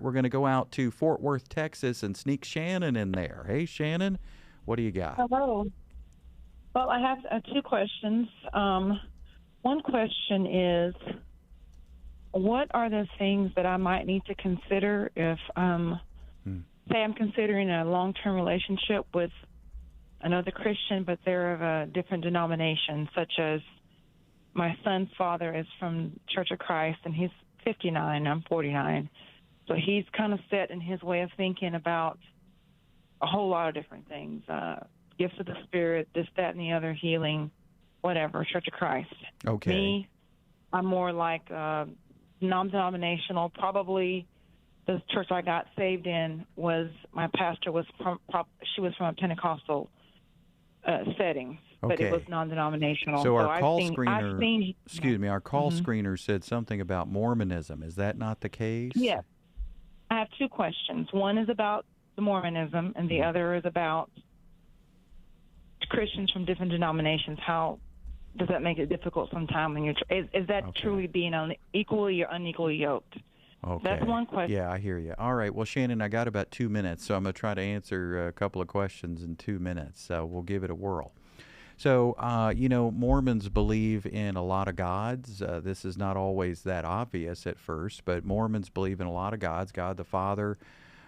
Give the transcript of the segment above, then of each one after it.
We're going to go out to Fort Worth, Texas, and sneak Shannon in there. Hey, Shannon, what do you got? Hello. Well, I have two questions. One question is, what are the things that I might need to consider if, say, I'm considering a long-term relationship with another Christian, but they're of a different denomination, such as my son's father is from Church of Christ, and he's 59, I'm 49. So he's kind of set in his way of thinking about a whole lot of different things, gifts of the Spirit, this, that, and the other, healing, whatever, Church of Christ. Okay. Me, I'm more like non-denominational. Probably the church I got saved in was, my pastor was she was from a Pentecostal setting, but it was non-denominational. So our I've call seen, screener, our call screener said something about Mormonism. Is that not the case? Yes. I have two questions. One is about the Mormonism, and the other is about Christians from different denominations. How does that make it difficult sometimes when is that truly being equally or unequally yoked? Okay. That's one question. Yeah, I hear you. All right. Well, Shannon, I got about 2 minutes, so I'm going to try to answer a couple of questions in 2 minutes. So we'll give it a whirl. So, Mormons believe in a lot of gods. This is not always that obvious at first, but Mormons believe in a lot of gods. God the Father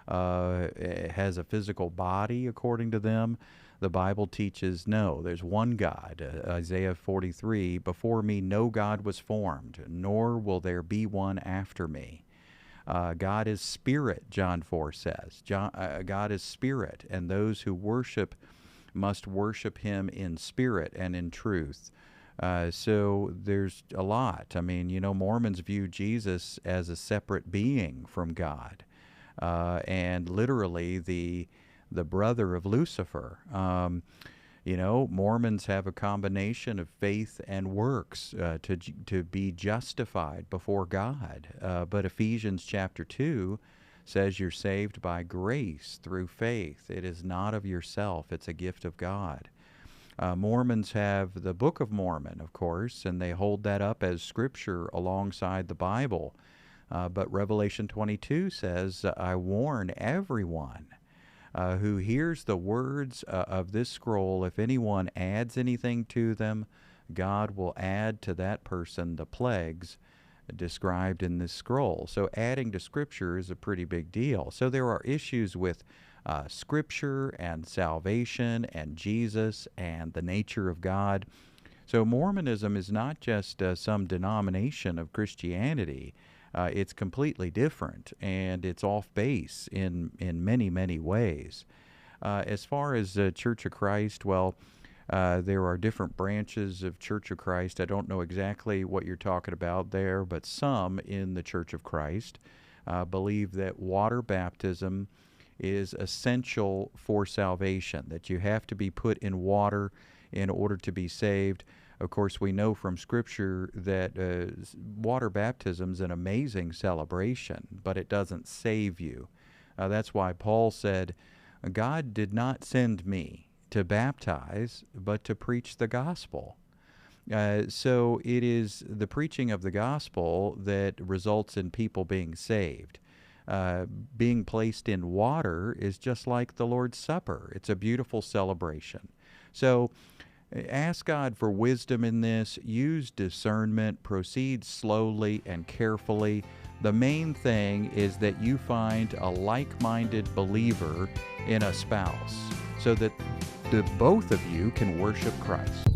has a physical body, according to them. The Bible teaches no, there's one God. Isaiah 43, before me no God was formed, nor will there be one after me. God is spirit, John 4 says. God is spirit, and those who worship must worship him in spirit and in truth. So there's a lot. I mean, Mormons view Jesus as a separate being from God, and literally the brother of Lucifer. Mormons have a combination of faith and works to be justified before God. But Ephesians chapter 2 says you're saved by grace through faith. It is not of yourself. It's a gift of God. Mormons have the Book of Mormon, of course, and they hold that up as scripture alongside the Bible. But Revelation 22 says, I warn everyone who hears the words of this scroll, if anyone adds anything to them, God will add to that person the plagues described in this scroll. So adding to Scripture is a pretty big deal. So there are issues with Scripture and salvation and Jesus and the nature of God. So Mormonism is not just some denomination of Christianity. It's completely different, and it's off base in many, many ways. As far as Church of Christ, well, there are different branches of Church of Christ. I don't know exactly what you're talking about there, but some in the Church of Christ believe that water baptism is essential for salvation, that you have to be put in water in order to be saved. Of course, we know from Scripture that water baptism is an amazing celebration, but it doesn't save you. That's why Paul said, God did not send me to baptize, but to preach the gospel. So it is the preaching of the gospel that results in people being saved. Being placed in water is just like the Lord's Supper. It's a beautiful celebration. So ask God for wisdom in this. Use discernment. Proceed slowly and carefully. The main thing is that you find a like-minded believer in a spouse so that the both of you can worship Christ.